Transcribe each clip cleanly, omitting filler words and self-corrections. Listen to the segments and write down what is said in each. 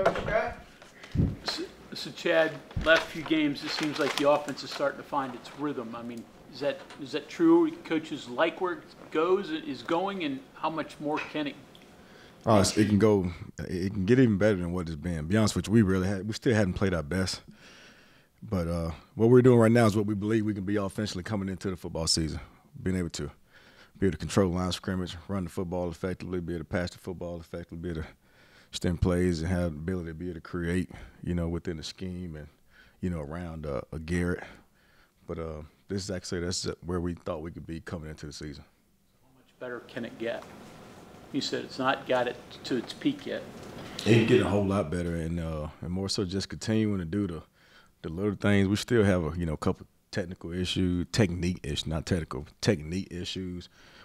Coach Scott. So Chad, last few games, it seems like the offense is starting to find its rhythm. I mean, is that true? Coaches like where it is going, and how much more can it? It can go. It can get even better than what it's been. To be honest with you, we still hadn't played our best. But what we're doing right now is what we believe we can be offensively coming into the football season, being able to control the line of scrimmage, run the football effectively, be able to pass the football effectively, be able to extend plays, and have the ability to be able to create, within the scheme and, around a Garrett. But this is actually that's where we thought we could be coming into the season. How much better can it get? You said it's not got it to its peak yet. It can get a whole lot better, and more so just continuing to do the little things. We still have a couple technical issues, technique issues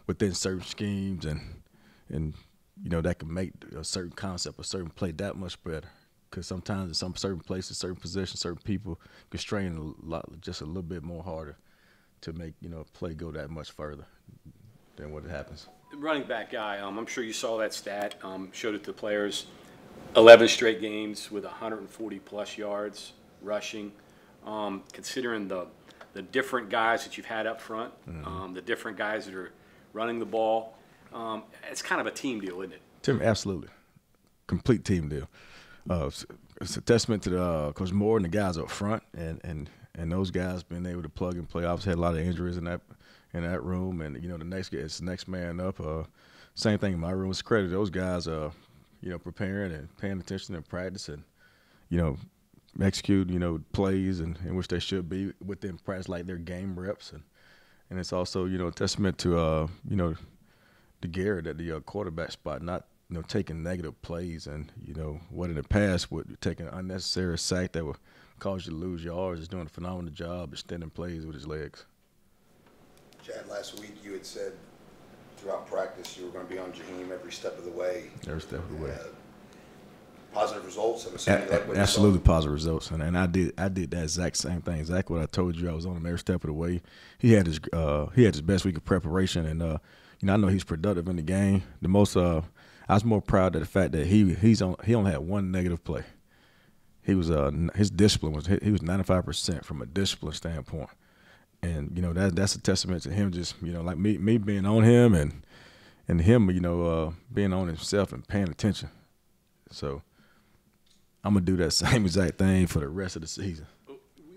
within certain schemes, and that can make a certain concept, a certain play that much better. Because sometimes in some certain places, certain positions, certain people can strain just a little bit more harder to make a play go that much further than what it happens. The running back guy, I'm sure you saw that stat, showed it to the players. 11 straight games with 140-plus yards rushing. Considering the different guys that you've had up front, the different guys that are running the ball, it's kind of a team deal, isn't it? Absolutely. Complete team deal. It's a testament to Coach Moore and the guys up front, and those guys being able to plug and play. Obviously had a lot of injuries in that room, and it's the next man up. Same thing in my room. It's credit to those guys, preparing and paying attention and practice, and execute plays in which they should be within practice, like their game reps, and it's also a testament to the Garrett at the quarterback spot, not taking negative plays, and what in the past would taking an unnecessary sack that would cause you to lose yards. Is doing a phenomenal job extending plays with his legs. Chad, last week you had said throughout practice you were going to be on Jaheim every step of the way. Every step of the way. Positive results. I'm assuming like what absolutely positive results, and I did that exact same thing. Exactly what I told you. I was on him every step of the way. He had his best week of preparation, and I know he's productive in the game. I was more proud of the fact that he only had one negative play. He was his discipline was he was 95% from a discipline standpoint, and that's a testament to him. Just like me being on him, and him being on himself and paying attention. So I'm gonna do that same exact thing for the rest of the season.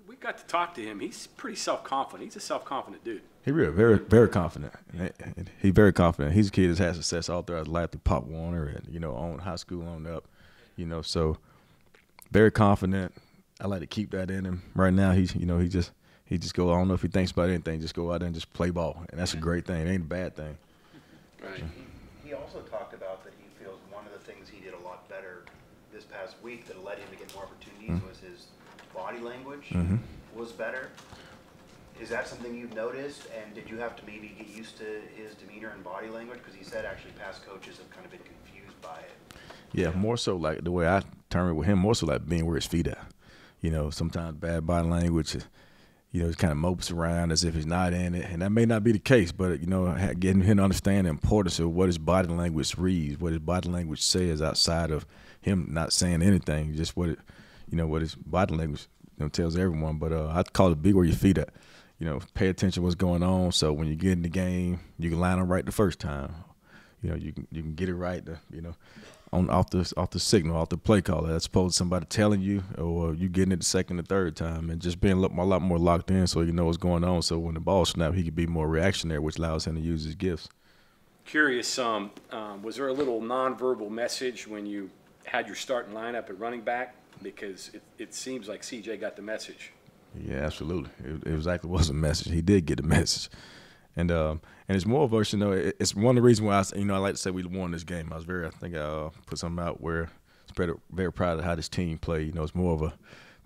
We got to talk to him. He's pretty self-confident. He's a self-confident dude. He really very, very confident. He's very confident. He's a kid that's had success all throughout his life through Pop Warner and on high school on up. So very confident. I like to keep that in him. Right now, he just go. I don't know if he thinks about anything. Just go out there and just play ball, and that's a great thing. It ain't a bad thing. Right. He also talked about that he feels one of the things he did a lot better this past week that led him to get more opportunities was his body language was better. Is that something you've noticed, and did you have to maybe get used to his demeanor and body language? Because he said actually past coaches have kind of been confused by it. Yeah, more so like the way I term it with him, more so like being where his feet at. Sometimes bad body language, he kind of mopes around as if he's not in it, and that may not be the case, but, getting him to understand the importance of what his body language reads, what his body language says outside of him not saying anything, just what his body language tells everyone. But I call it be where your feet at. Pay attention to what's going on, so when you get in the game, you can line them right the first time. You can get it right, off the signal, off the play caller, as opposed to somebody telling you, or you getting it the second or third time, and just being a lot more locked in, so you know what's going on. So when the ball snaps, he can be more reactionary, which allows him to use his gifts. Curious, was there a little nonverbal message when you had your starting lineup at running back? Because it seems like CJ got the message. Yeah, absolutely. It exactly was a message. He did get the message, and it's more of us. It's one of the reasons why I like to say we won this game. I think I put something out where I was very proud of how this team played. It's more of a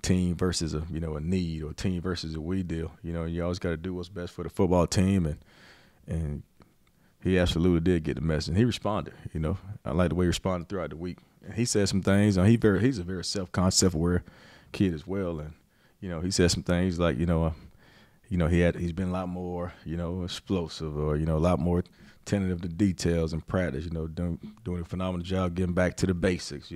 team versus a need, or a team versus a we deal. You always got to do what's best for the football team, and he absolutely did get the message. And he responded. I like the way he responded throughout the week. And he said some things. He's a very self-aware kid as well, and he said some things like he's been a lot more explosive, or a lot more tentative to details in practice. Doing a phenomenal job getting back to the basics.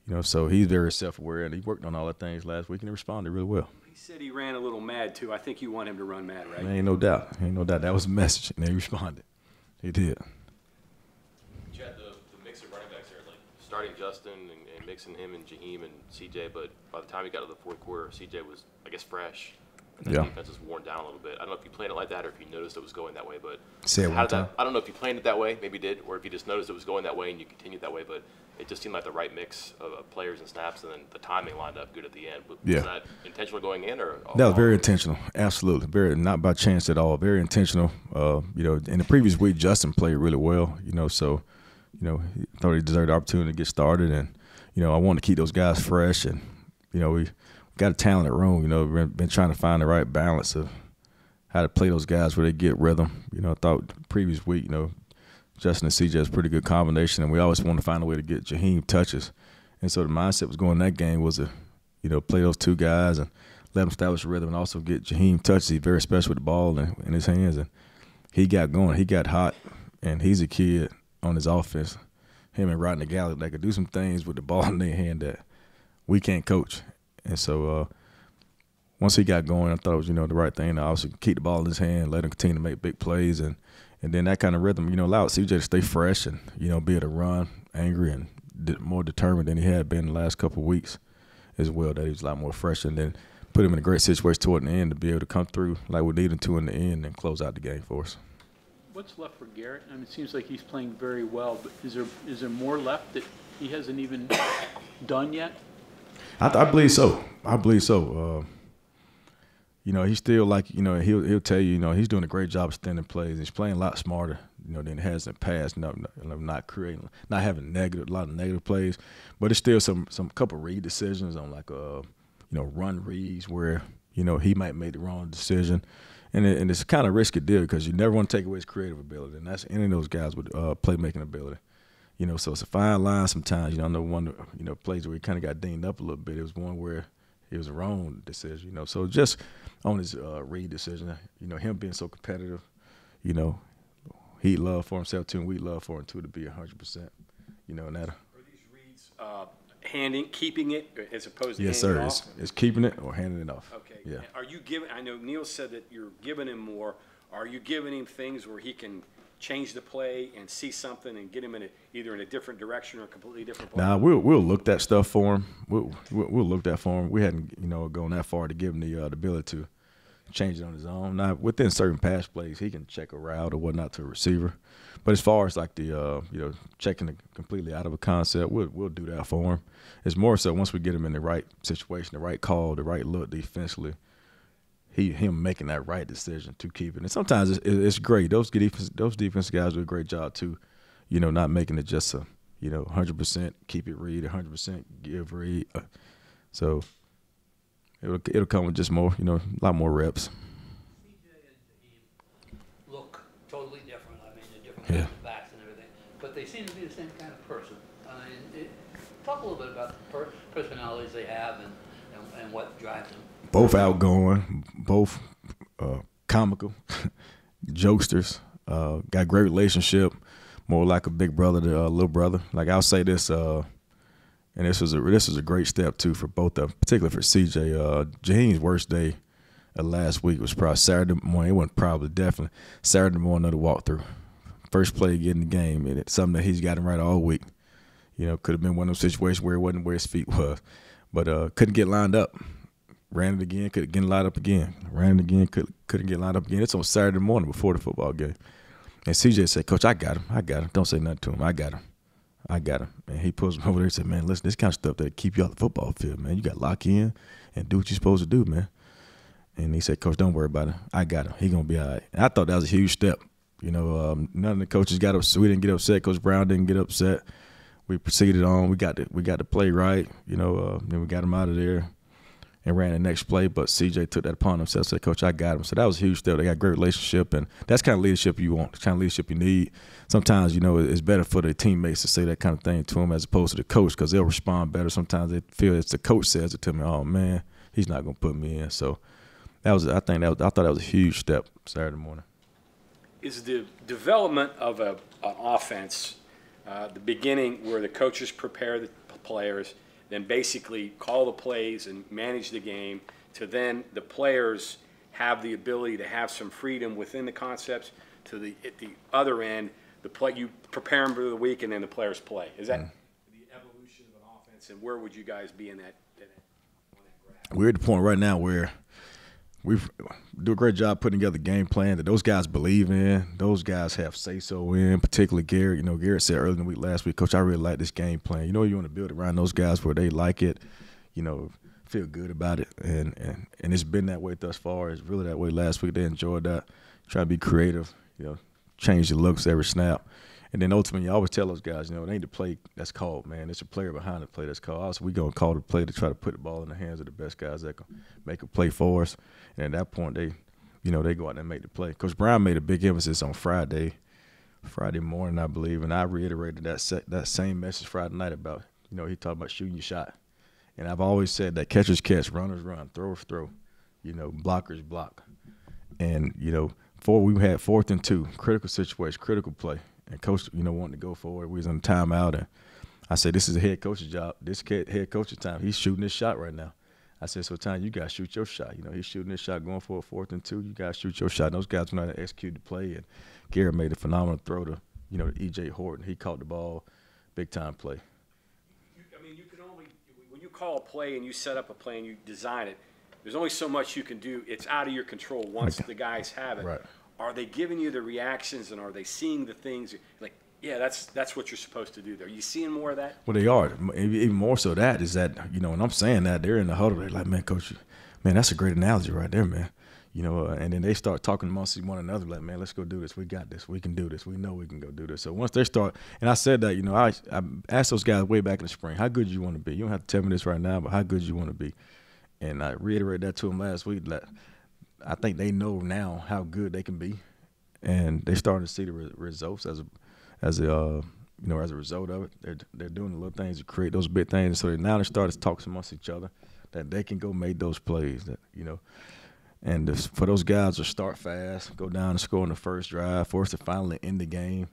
You know, so he's very self-aware, and he worked on all the things last week, and he responded really well. He said he ran a little mad, too. I think you want him to run mad, right? Ain't no doubt. Ain't no doubt. That was the message, and he responded. He did. Chad, the mix of running backs there, like starting Justin and mixing him and Jaheim and CJ, but by the time he got to the fourth quarter, CJ was, I guess, fresh. And the defense was worn down a little bit. I don't know if you planned it like that or if you noticed it was going that way, but I don't know if you planned it that way, maybe did, or if you just noticed it was going that way and you continued that way, but it just seemed like the right mix of players and snaps, and then the timing lined up good at the end. Was that intentional going in, or that was very intentional? Absolutely, very, not by chance at all. Very intentional. You know, in the previous week, Justin played really well. You know, so he thought he deserved the opportunity to get started, and I wanted to keep those guys fresh, and we got a talented room. You know, we've been trying to find the right balance of how to play those guys where they get rhythm. I thought the previous week, Justin and CJ is a pretty good combination, and we always want to find a way to get Jaheim touches. And so the mindset was going in that game was to, play those two guys and let them establish a rhythm and also get Jaheim touches. He's very special with the ball in his hands, and he got going. He got hot, and he's a kid on his offense. Him and Rodney Gallagher, they could do some things with the ball in their hand that we can't coach. And so once he got going, I thought it was, the right thing to obviously keep the ball in his hand, let him continue to make big plays, and then that kind of rhythm, allowed CJ to stay fresh and, be able to run angry and more determined than he had been the last couple of weeks as well, that he was a lot more fresh, and then put him in a great situation toward the end to be able to come through like we needed to in the end and close out the game for us. What's left for Garrett? I mean, it seems like he's playing very well, but is there more left that he hasn't even done yet? I believe so. He's still like, he'll tell you, he's doing a great job of extending plays. He's playing a lot smarter, than he has in the past. Not having a lot of negative plays, but it's still some couple read decisions on like run reads where he might make the wrong decision, and it's a kind of risky deal because you never want to take away his creative ability, and that's any of those guys with playmaking ability. So it's a fine line sometimes. I know one plays where he kind of got dinged up a little bit. It was one where it was a wrong decision. So just on his read decision, him being so competitive, he'd love for himself too, and we'd love for him too to be 100%. And that. Are these reads keeping it as opposed to yes, handing sir. it off? It's keeping it or handing it off. Okay. Yeah. Are you giving? I know Neil said that you're giving him more. Are you giving him things where he can change the play and see something and get him either in a different direction or a completely different play? Nah, we'll look that stuff for him. We'll look that for him. We hadn't gone that far to give him the ability to change it on his own. Now within certain pass plays, he can check a route or whatnot to a receiver. But as far as like the checking it completely out of a concept, we'll do that for him. It's more so once we get him in the right situation, the right call, the right look defensively. Him making that right decision to keep it. And sometimes it's great. Those defense guys do a great job too, not making it just a, 100% keep it read, 100% give read. So it'll come with just more, a lot more reps. CJ and Jaheim look totally different. I mean, they're different kinds of backs and everything, but they seem to be the same kind of person. I mean, talk a little bit about the personalities they have and what drives them. Both outgoing, both comical, jokesters, got great relationship, more like a big brother to a little brother. Like I'll say this, and this was a great step too for both of them, particularly for CJ. Jaheim's worst day of last week was probably Saturday morning. It wasn't probably, definitely Saturday morning of the walkthrough. First play getting the game, and it's something that he's gotten right all week. Could have been one of those situations where it wasn't where his feet was, but couldn't get lined up. Ran it again, couldn't get lined up again. Ran it again, couldn't get lined up again. It's on Saturday morning before the football game. And CJ said, "Coach, I got him. Don't say nothing to him. I got him. And he pulls him over there and said, "Man, listen, this kind of stuff that keep you off the football field, man. You got to lock in and do what you're supposed to do, man." And he said, "Coach, don't worry about it. I got him. He's going to be all right." And I thought that was a huge step. None of the coaches got upset. We didn't get upset. Coach Brown didn't get upset. We proceeded on. We got the play right. Then we got him out of there and ran the next play, but CJ took that upon himself, said, "Coach, I got him." So that was a huge step. They got a great relationship, and that's the kind of leadership you want, the kind of leadership you need. Sometimes, it's better for the teammates to say that kind of thing to him as opposed to the coach because they'll respond better. Sometimes they feel it's the coach says it to me, "Oh, man, he's not going to put me in." So I thought that was a huge step Saturday morning. Is the development of an offense the beginning where the coaches prepare the players then basically call the plays and manage the game, to then the players have the ability to have some freedom within the concepts, to at the other end, you prepare them for the week and then the players play. Is that the evolution of an offense, and where would you guys be in that on that graph? We're at the point right now where we do a great job putting together a game plan that those guys believe in. Those guys have say-so in, particularly Garrett. You know, Garrett said earlier in the week last week, Coach, I really like this game plan. You know, you want to build around those guys where they like it, you know, feel good about it. And it's been that way thus far. It's really that way last week. They enjoyed that. Try to be creative, you know, change the looks every snap. And then ultimately, you always tell those guys, you know, it ain't the play that's called, man. It's a player behind the play that's called. Also, we're going to call the play to try to put the ball in the hands of the best guys that can make a play for us. And at that point, they go out there and make the play. Coach Brown made a big emphasis on Friday morning, I believe, and I reiterated that same message Friday night about, you know, he talked about shooting your shot. And I've always said that catchers catch, runners run, throwers throw, you know, blockers block. And, you know, we had 4th and 2, critical situation, critical play. And Coach, you know, wanted to go forward. We was on timeout, and I said, this is a head coach's job. This head coach's time. He's shooting his shot right now. I said, so Tanya, you got to shoot your shot. You know, he's shooting his shot, going for a 4th and 2. You got to shoot your shot. And those guys went out and executed the play, and Garrett made a phenomenal throw to, you know, to E.J. Horton. He caught the ball, big-time play. I mean, you can only – when you call a play and you set up a play and you design it, there's only so much you can do. It's out of your control once the guys have it. Right. Are they giving you the reactions, and are they seeing the things like, yeah, that's what you're supposed to do there? Are you seeing more of that? Well, they are. Even more so that is that, you know, when I'm saying that, they're in the huddle. They're like, man, Coach, man, that's a great analogy right there, man. You know, and then they start talking amongst one another like, man, let's go do this. We got this. We can do this. We know we can go do this. So once they start, and I said that, you know, I asked those guys way back in the spring, how good you want to be? You don't have to tell me this right now, but how good you want to be? And I reiterated that to them last week. That I think they know now how good they can be. And they're starting to see the results as a result of it. They're doing the little things to create those big things. So now they start to talk amongst each other that they can go make those plays. That, you know, and for those guys to start fast, go down and score in the first drive, for us to finally end the game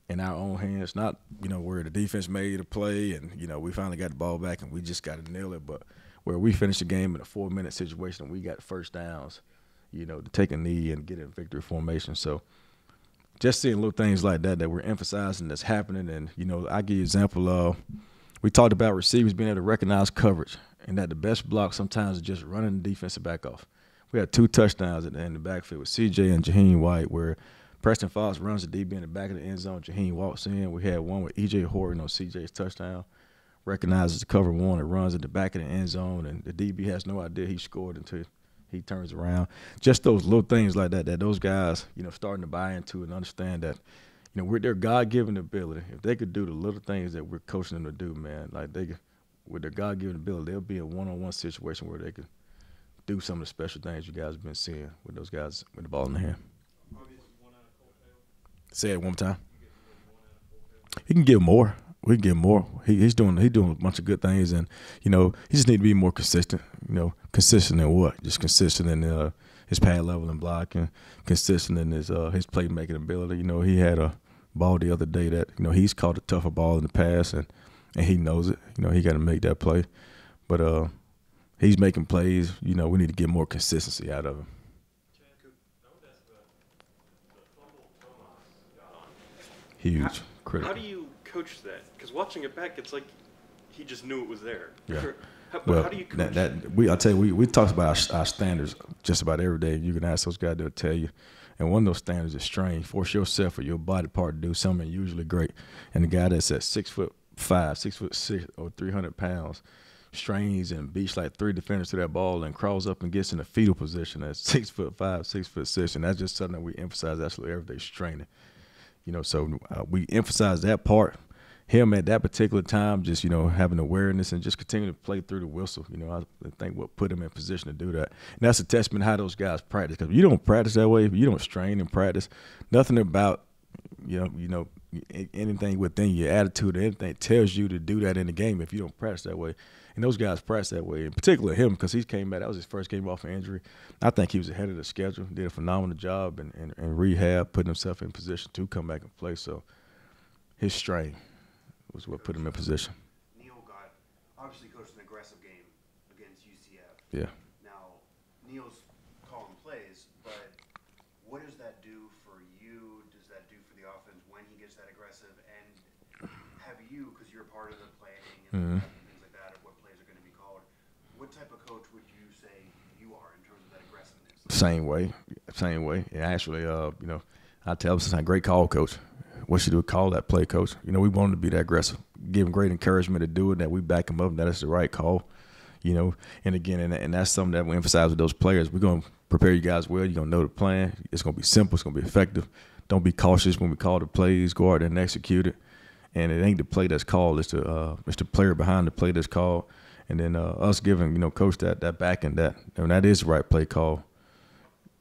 in our own hands. Not, you know, where the defense made a play and, you know, we finally got the ball back and we just got to nail it, but where we finished the game in a 4-minute situation and we got first downs, you know, to take a knee and get in victory formation. So just seeing little things like that we're emphasizing that's happening. And, you know, I give you an example of, we talked about receivers being able to recognize coverage and that the best block sometimes is just running the defensive back off. We had 2 touchdowns in the backfield with CJ and Jaheim White where Preston Fox runs the DB in the back of the end zone. Jaheim walks in. We had one with E.J. Horton on CJ's touchdown. Recognizes the cover one and runs at the back of the end zone, and the DB has no idea he scored until he turns around. Just those little things like that those guys, you know, starting to buy into and understand that, you know, we're their God-given ability. If they could do the little things that we're coaching them to do, man, like with their God-given ability, they'll be in a one-on-one situation where they could do some of the special things you guys have been seeing with those guys with the ball in the hand. Say it one more time. He can give more. We can get more. He's doing a bunch of good things, and you know he just need to be more consistent. You know, consistent in what? Just consistent in his pad level and blocking, consistent in his playmaking ability. You know, he had a ball the other day that, you know, he's caught a tougher ball in the past, and he knows it. You know, he got to make that play, but he's making plays. You know, we need to get more consistency out of him. Huge, critical. How do you coach that? Because watching it back, it's like he just knew it was there. Yeah. How do you coach I tell you, we talk about our standards just about every day. You can ask those guys, they'll tell you. And one of those standards is strength. Force yourself or your body part to do something usually great. And the guy that's at 6'5", 6'6", or 300 pounds strains and beats like 3 defenders to that ball and crawls up and gets in a fetal position at 6'5", 6'6", and that's just something that we emphasize absolutely every day, training. You know, so we emphasize that part. Him at that particular time, just, you know, having awareness and just continuing to play through the whistle. You know, I think what put him in position to do that. And that's a testament to how those guys practice. Because if you don't practice that way, if you don't strain and practice, nothing about, you know, anything within your attitude or anything tells you to do that in the game if you don't practice that way. And those guys practice that way, in particular him, because he came back. That was his first game off of injury. I think he was ahead of the schedule, did a phenomenal job in rehab, putting himself in position to come back and play. So his strain was what put him in position. Neil got, obviously Yeah. Now, Neil's calling plays, but what does that do for you? Does that do for the offense when he gets that aggressive? And have you, because you're part of the planning and things like that, of what plays are going to be called, what type of coach would you say you are in terms of that aggressiveness? Same way. And actually, I tell him, "It's a great call, coach. What should we call that play, coach?" We want him to be that aggressive. Give him great encouragement to do it, that we back him up, and that is the right call. And again, and that's something that we emphasize with those players. We're going to prepare you guys well. You're going to know the plan. It's going to be simple. It's going to be effective. Don't be cautious when we call the plays. Go out there and execute it. And it ain't the play that's called. It's the player behind the play that's called. And then us giving, coach that backing that. And that is the right play call.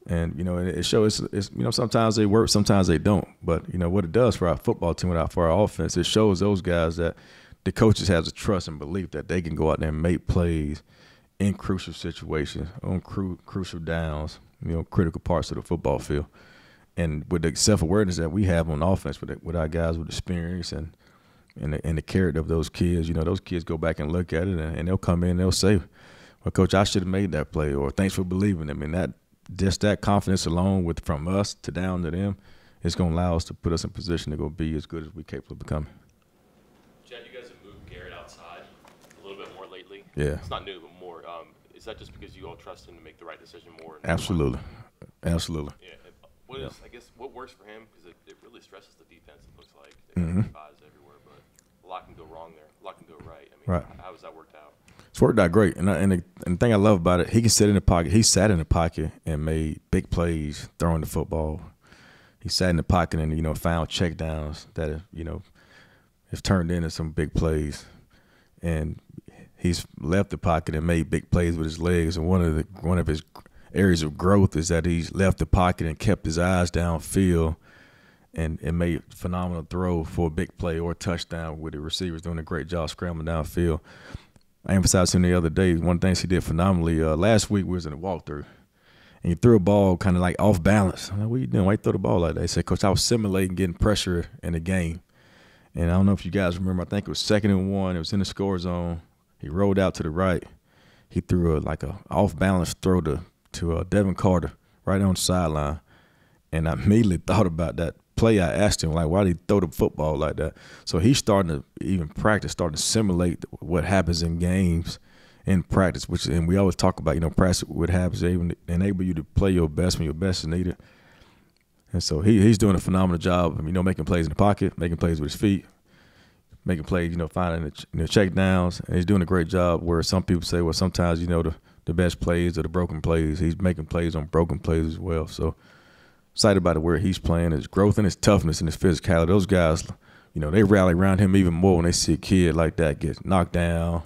And, it shows, it's sometimes they work, sometimes they don't. But, what it does for our football team, for our offense, it shows those guys that the coaches has a trust and belief that they can go out there and make plays in crucial situations, on crucial downs, critical parts of the football field. And with the self-awareness that we have on offense with our guys with experience and the character of those kids, those kids go back and look at it and they'll come in and they'll say, "Well, coach, I should have made that play," or "Thanks for believing in me." And that confidence alone from us to down to them is going to allow us to put us in position to go be as good as we're capable of becoming. Chad, you guys have moved Garrett outside a little bit more lately. Yeah. It's not new, but more. Is that just because you all trust him to make the right decision more? Absolutely. Yeah. What works for him? Because it really stresses the defense, it looks like. They got buys everywhere, but a lot can go wrong there. A lot can go right. Right. How has that worked out? It's worked out great, and the thing I love about it, he can sit in the pocket. He sat in the pocket and made big plays throwing the football. He sat in the pocket and found check downs that have turned into some big plays, and he's left the pocket and made big plays with his legs. And one of his areas of growth is that he's left the pocket and kept his eyes downfield and made a phenomenal throw for a big play or a touchdown with the receivers doing a great job scrambling downfield. I emphasized him the other day. One of the things he did phenomenally, last week we was in a walkthrough, and he threw a ball kind of like off balance. I'm like, "What are you doing? Why you throw the ball like that?" He said, "Coach, I was simulating getting pressure in the game." And I don't know if you guys remember, I think it was 2nd and 1. It was in the score zone. He rolled out to the right. He threw a off balance throw to Devin Carter right on the sideline. And I immediately thought about that play. I asked him, why did he throw the football like that? So he's starting to even practice, starting to simulate what happens in games in practice, and we always talk about, practice what happens, even enable you to play your best when your best is needed. And so he's doing a phenomenal job, making plays in the pocket, making plays with his feet, making plays, finding the check downs. And he's doing a great job where some people say, well, sometimes, the best plays are the broken plays. He's making plays on broken plays as well. So excited about where he's playing, his growth and his toughness and his physicality. Those guys, they rally around him even more when they see a kid like that get knocked down,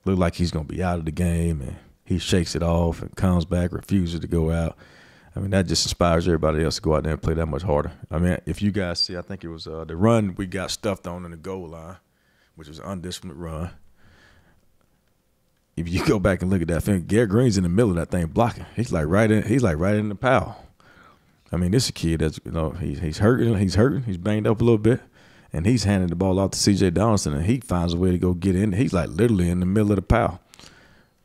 look like he's going to be out of the game, and he shakes it off and comes back, refuses to go out. That just inspires everybody else to go out there and play that much harder. If you guys see, I think it was the run we got stuffed on in the goal line, which was an undisciplined run. If you go back and look at that thing, Garrett Green's in the middle of that thing blocking. He's like right in the pile. This is a kid that's, he's hurting, he's banged up a little bit, and he's handing the ball off to C.J. Donaldson, and he finds a way to go get in. He's literally in the middle of the pile.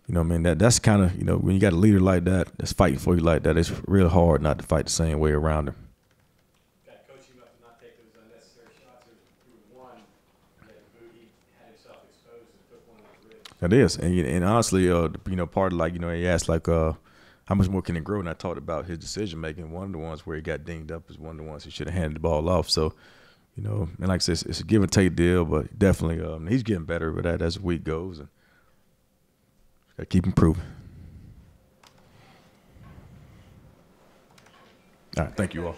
That's kind of, when you got a leader like that that's fighting for you like that, it's real hard not to fight the same way around him. Got coach him up to not take those unnecessary shots. There was one that he had himself exposed and took one of the ribs. That is, and honestly, part of he asked how much more can it grow? And I talked about his decision making. One of the ones where he got dinged up is one of the ones he should have handed the ball off. So, and like I said, it's a give and take deal, but definitely he's getting better with that as the week goes, and got to keep improving. All right, thank you all.